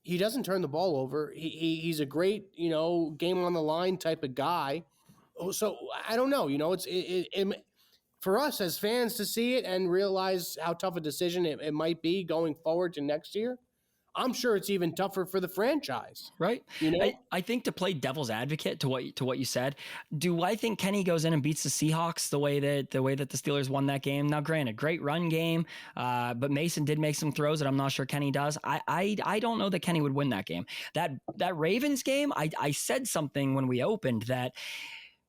he doesn't turn the ball over. He's a great game on the line type of guy. So I don't know. It's for us as fans to see it and realize how tough a decision it might be going forward to next year. I'm sure it's even tougher for the franchise. Right. I think, to play devil's advocate to what you said, do I think Kenny goes in and beats the Seahawks the way that the Steelers won that game? Now, granted, great run game, but Mason did make some throws that I'm not sure Kenny does. I don't know that Kenny would win that game. That Ravens game, I said something when we opened that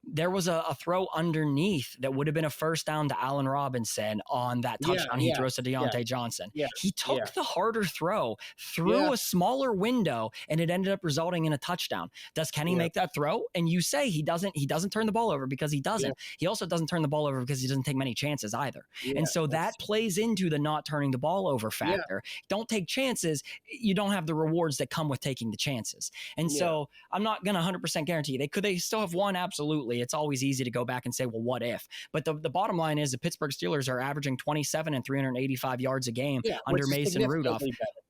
there was a throw underneath that would have been a first down to Allen Robinson on that touchdown he throws to Deontay Johnson. Yeah. He took the harder throw through a smaller window, and it ended up resulting in a touchdown. Does Kenny make that throw? And you say he doesn't turn the ball over because he doesn't. He also doesn't turn the ball over because he doesn't take many chances either. And so that plays into the not turning the ball over factor. Don't take chances. You don't have the rewards that come with taking the chances. And so I'm not going to 100% guarantee they still have won. Absolutely. It's always easy to go back and say, well, what if? But the bottom line is the Pittsburgh Steelers are averaging 27 and 385 yards a game under Mason Rudolph,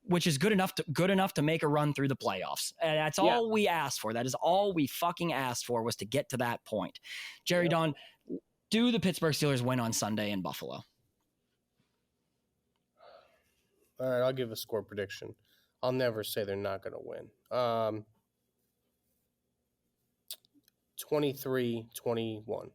which is good enough to make a run through the playoffs. And that's all we asked for. That is all we fucking asked for, was to get to that point. Jerry Don, do the Pittsburgh Steelers win on Sunday in Buffalo? All right, I'll give a score prediction. I'll never say they're not going to win. 23-21.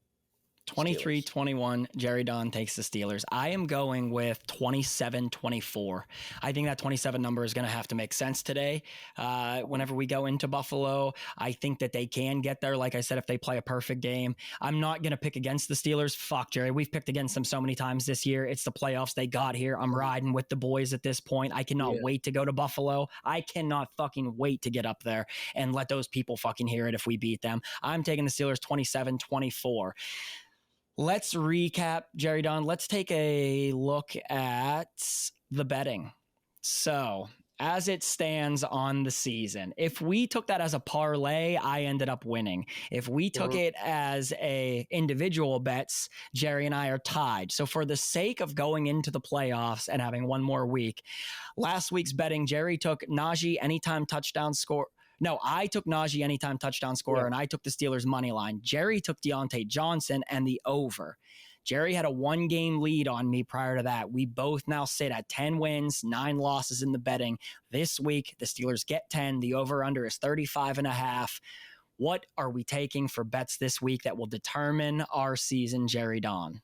23-21, Jerry Don takes the Steelers. I am going with 27-24. I think that 27 number is going to have to make sense today. Whenever we go into Buffalo, I think that they can get there. Like I said, if they play a perfect game, I'm not going to pick against the Steelers. Fuck, Jerry. We've picked against them so many times this year. It's the playoffs. They got here. I'm riding with the boys at this point. I cannot wait to go to Buffalo. I cannot fucking wait to get up there and let those people fucking hear it if we beat them. I'm taking the Steelers 27-24. Let's recap, Jerry Don. Let's take a look at the betting. So, as it stands on the season, if we took that as a parlay, I ended up winning. If we took it as a individual bets, Jerry and I are tied. So for the sake of going into the playoffs and having one more week, last week's betting, Jerry took Najee anytime touchdown score. No, I took Najee anytime touchdown scorer, and I took the Steelers money line. Jerry took Deontay Johnson and the over. Jerry had a 1-game lead on me prior to that. We both now sit at 10 wins, 9 losses in the betting. This week, the Steelers get 10. The over-under is 35.5. What are we taking for bets this week that will determine our season, Jerry Don?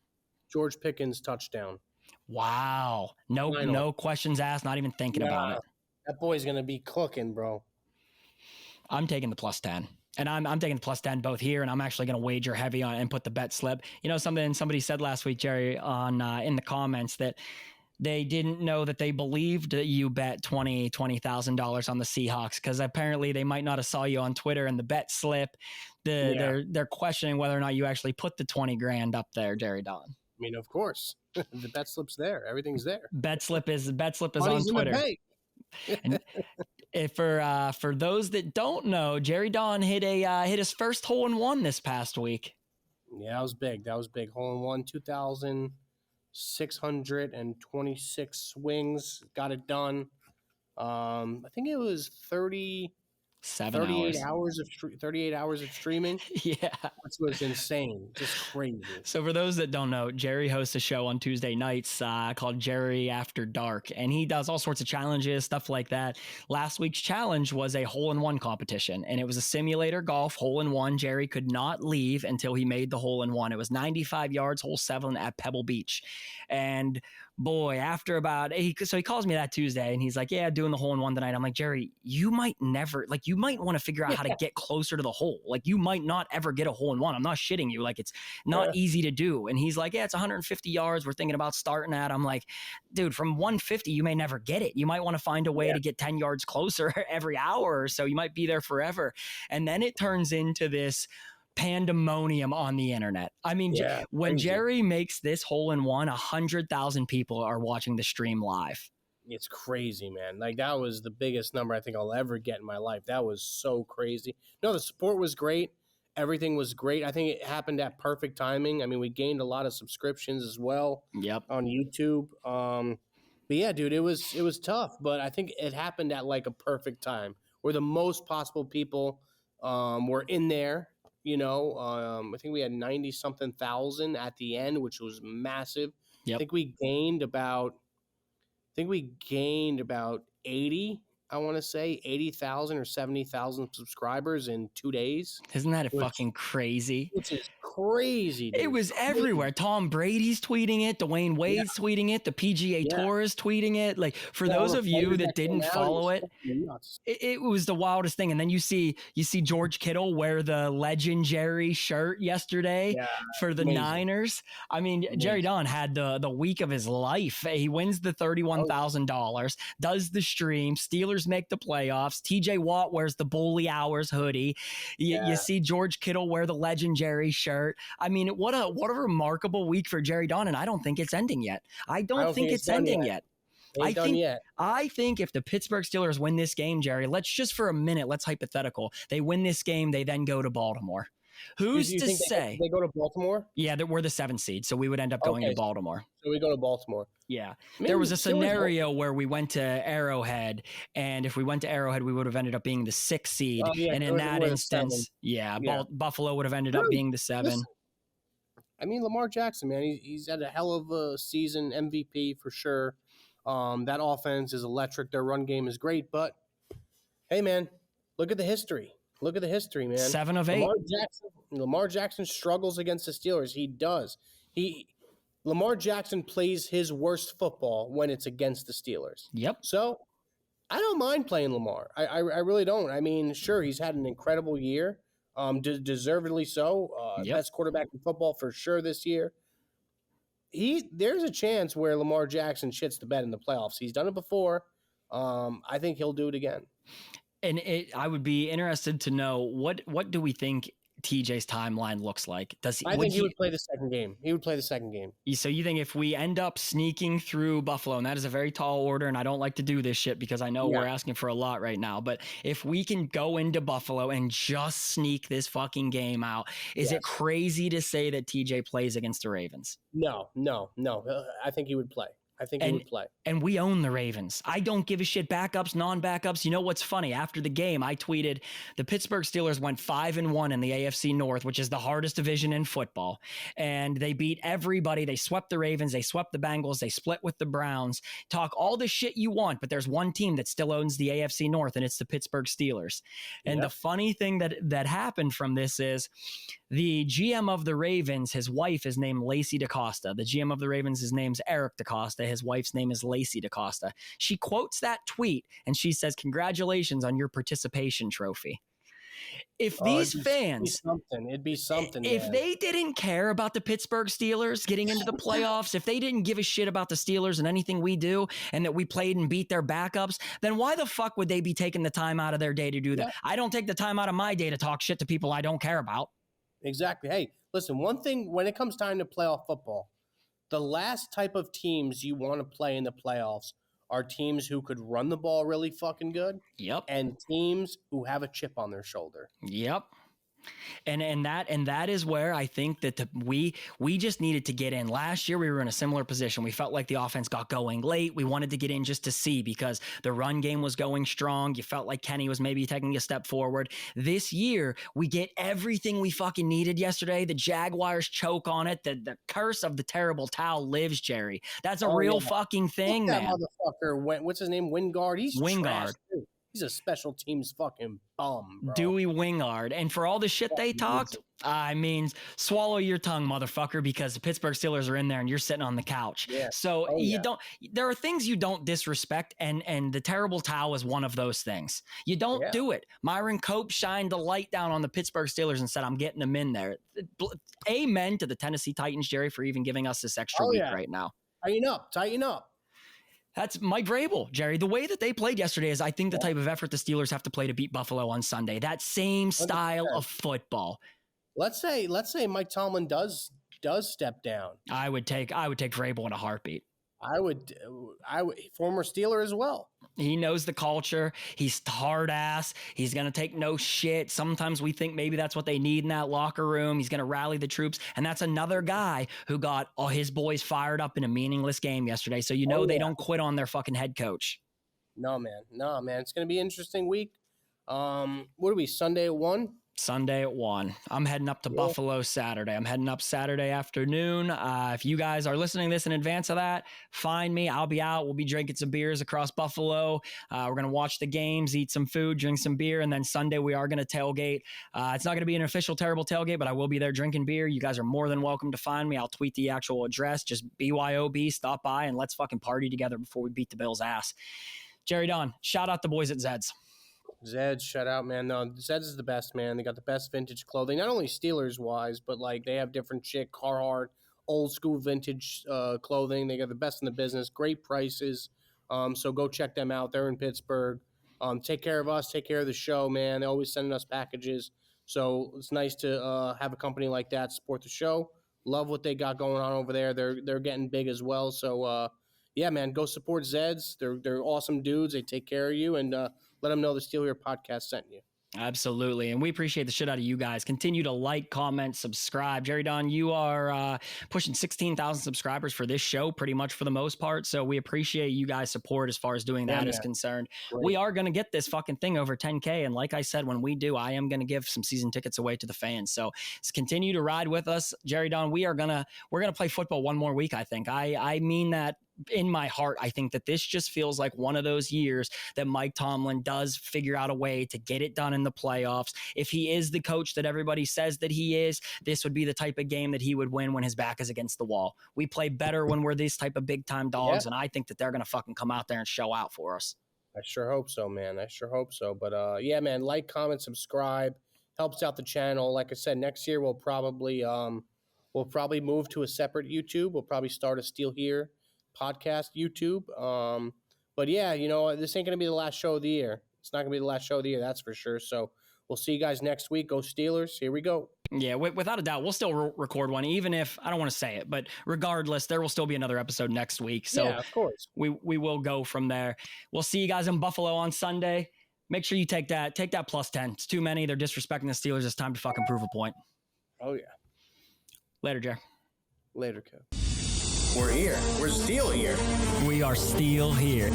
George Pickens touchdown. Wow. No questions asked, not even thinking about it. That boy's going to be cooking, bro. I'm taking the plus 10. And I'm taking the plus 10 both here, and I'm actually going to wager heavy on and put the bet slip. Something somebody said last week, Jerry, on in the comments, that they didn't know that they believed that you bet $20,000 on the Seahawks, because apparently they might not have saw you on Twitter and the bet slip. They're questioning whether or not you actually put the 20 grand up there, Jerry Don. I mean, of course, the bet slip's there. Everything's there. Bet slip is Money's on Twitter. And for those that don't know, Jerry Don hit his first hole-in-one this past week. Yeah, that was big. Hole-in-one, 2,626 swings. Got it done. I think it was 30 7 38 hours. hours of 38 hours of streaming. Yeah. This was insane. Just crazy. So for those that don't know, Jerry hosts a show on Tuesday nights called Jerry After Dark, and he does all sorts of challenges, stuff like that. Last week's challenge was a hole-in-one competition, and it was a simulator golf hole-in-one. Jerry could not leave until he made the hole-in-one. It was 95 yards, hole 7 at Pebble Beach. And boy, after about, so he calls me that Tuesday and he's like, yeah, doing the hole-in-one tonight. I'm like, Jerry, you might never, like, you might want to figure out how to get closer to the hole. Like, you might not ever get a hole-in-one. I'm not shitting you. Like, it's not easy to do. And he's like, yeah, it's 150 yards. We're thinking about starting at. I'm like, dude, from 150, you may never get it. You might want to find a way to get 10 yards closer every hour or so. You might be there forever. And then it turns into this pandemonium on the internet. I mean, when crazy. Jerry makes this hole-in-one, 100,000 people are watching the stream live. It's crazy, man. Like, that was the biggest number I think I'll ever get in my life. That was so crazy. No, the support was great. Everything was great. I think it happened at perfect timing. I mean, we gained a lot of subscriptions as well on YouTube. But yeah, dude, it was tough, but I think it happened at like a perfect time where the most possible people were in there. You know, I think we had 90-something thousand at the end, which was massive. Yep. I think we gained about 80, I want to say 80,000 or 70,000 subscribers in 2 days. Isn't that fucking crazy? Which is crazy, dude. It was everywhere. Tom Brady's tweeting it. Dwayne Wade's tweeting it. The PGA Tour is tweeting it. Like, for those of you that didn't follow it, it was the wildest thing. And then you see George Kittle wear the legendary shirt yesterday for the Niners. I mean, Jerry Don had the week of his life. He wins the $31,000, does the stream. Steelers make the playoffs. TJ Watt wears the Bully Hours hoodie. You see George Kittle wear the legendary shirt. I mean, what a remarkable week for Jerry Don, and I don't think it's ending yet. I don't think it's ending yet. I think if the Pittsburgh Steelers win this game, Jerry, let's just for a minute, let's hypothetical. They win this game, they then go to Baltimore. Who's to say? They go to Baltimore? Yeah, we're the 7th seed, so we would end up going to Baltimore. So we go to Baltimore. Yeah. Maybe there was a scenario where we went to Arrowhead, and if we went to Arrowhead, we would have ended up being the 6th seed. And in that instance, Buffalo would have ended up being the 7. Listen, I mean, Lamar Jackson, man, he's had a hell of a season, MVP for sure. That offense is electric. Their run game is great. But, hey, man, look at the history. Look at the history, man. 7 of 8. Lamar Jackson struggles against the Steelers. He does. Lamar Jackson plays his worst football when it's against the Steelers. Yep. So I don't mind playing Lamar. I really don't. I mean, sure, he's had an incredible year, deservedly so. Best quarterback in football for sure this year. There's a chance where Lamar Jackson shits the bed in the playoffs. He's done it before. I think he'll do it again. And I would be interested to know what do we think TJ's timeline looks like? I think he would play the second game. He would play the second game. So you think if we end up sneaking through Buffalo, and that is a very tall order, and I don't like to do this shit because I know we're asking for a lot right now, but if we can go into Buffalo and just sneak this fucking game out, is it crazy to say that TJ plays against the Ravens? No. I think he would play. He would play. And we own the Ravens. I don't give a shit. Backups, non-backups. You know what's funny? After the game, I tweeted the Pittsburgh Steelers went 5-1 in the AFC North, which is the hardest division in football. And they beat everybody. They swept the Ravens. They swept the Bengals. They split with the Browns. Talk all the shit you want, but there's one team that still owns the AFC North, and it's the Pittsburgh Steelers. And the funny thing that happened from this is the GM of the Ravens, his wife is named Lacey DaCosta. The GM of the Ravens, his name's Eric DaCosta. His wife's name is Lacey DaCosta. She quotes that tweet and she says, "Congratulations on your participation trophy." If these fans, it'd be something. If they didn't care about the Pittsburgh Steelers getting into the playoffs, if they didn't give a shit about the Steelers and anything we do, and that we played and beat their backups, then why the fuck would they be taking the time out of their day to do that? I don't take the time out of my day to talk shit to people I don't care about. Exactly. Hey, listen, one thing, when it comes time to playoff football, the last type of teams you want to play in the playoffs are teams who could run the ball really fucking good. Yep. And teams who have a chip on their shoulder. Yep. And that is where I think that we just needed to get in. Last year we were in a similar position. We felt like the offense got going late. We wanted to get in just to see, because the run game was going strong. You felt like Kenny was maybe taking a step forward. This year we get everything we fucking needed yesterday. The Jaguars choke on it. The curse of the terrible towel lives, Jerry. That's a real fucking thing, that man. Motherfucker, what's his name? Wingard. He's Wingard. trash, too. He's a special teams fucking bum, bro. Dewey Wingard. And for all the shit they talked, I mean, swallow your tongue, motherfucker, because the Pittsburgh Steelers are in there and you're sitting on the couch. Yeah. So there are things you don't disrespect, and the terrible towel is one of those things. You don't do it. Myron Cope shined the light down on the Pittsburgh Steelers and said, I'm getting them in there. Amen to the Tennessee Titans, Jerry, for even giving us this extra week right now. Tighten up. That's Mike Vrabel, Jerry. The way that they played yesterday is, I think, the type of effort the Steelers have to play to beat Buffalo on Sunday. That same style 100%. Of football. Let's say Mike Tomlin does step down. I would take Vrabel in a heartbeat. I would former Steeler as well. He knows the culture. He's hard ass. He's going to take no shit. Sometimes we think maybe that's what they need in that locker room. He's going to rally the troops. And that's another guy who got all his boys fired up in a meaningless game yesterday. So they don't quit on their fucking head coach. No, man. It's going to be an interesting week. What are we, Sunday at 1? Sunday at 1. I'm heading up to Buffalo Saturday. I'm heading up Saturday afternoon. If you guys are listening to this in advance of that, find me. I'll be out. We'll be drinking some beers across Buffalo. We're going to watch the games, eat some food, drink some beer, and then Sunday we are going to tailgate. It's not going to be an official terrible tailgate, but I will be there drinking beer. You guys are more than welcome to find me. I'll tweet the actual address. Just BYOB, stop by, and let's fucking party together before we beat the Bills' ass. Jerry Don, shout out the boys at Zed's. Zed's, shout out, man. No, Zed's is the best, man. They got the best vintage clothing, not only Steelers-wise, but, like, they have different shit, Carhartt, old-school vintage clothing. They got the best in the business, great prices. So go check them out. They're in Pittsburgh. Take care of us. Take care of the show, man. They're always sending us packages. So it's nice to have a company like that support the show. Love what they got going on over there. They're getting big as well. So, yeah, man, go support Zed's. They're awesome dudes. They take care of you, and let them know the Steel Here podcast sent you. Absolutely. And we appreciate the shit out of you guys. Continue to like, comment, subscribe. Jerry Don, you are pushing 16,000 subscribers for this show pretty much for the most part. So we appreciate you guys' support as far as doing that is concerned. Great. We are going to get this fucking thing over 10K. And like I said, when we do, I am going to give some season tickets away to the fans. So continue to ride with us. Jerry Don, we're going to play football one more week, I think. I mean that in my heart. I think that this just feels like one of those years that Mike Tomlin does figure out a way to get it done in the playoffs. If he is the coach that everybody says that he is, this would be the type of game that he would win when his back is against the wall. We play better when we're these type of big time dogs. And I think that they're going to fucking come out there and show out for us. I sure hope so, man. I sure hope so. But yeah, man, like, comment, subscribe, helps out the channel. Like I said, next year we'll probably move to a separate YouTube. We'll probably start a Steel Here podcast YouTube. But yeah, this ain't gonna be the last show of the year. It's not gonna be the last show of the year, that's for sure. So we'll see you guys next week. Go Steelers. Here we go. Yeah, without a doubt, we'll still record one, even if I don't want to say it, but regardless, there will still be another episode next week. So yeah, of course, we will go from there. We'll see you guys in Buffalo on Sunday. Make sure you take that plus 10. It's too many. They're disrespecting the Steelers. It's time to fucking prove a point. Oh yeah. Later, Jer. Later, Kev. We're here. We're Steel Here. We are Steel Here.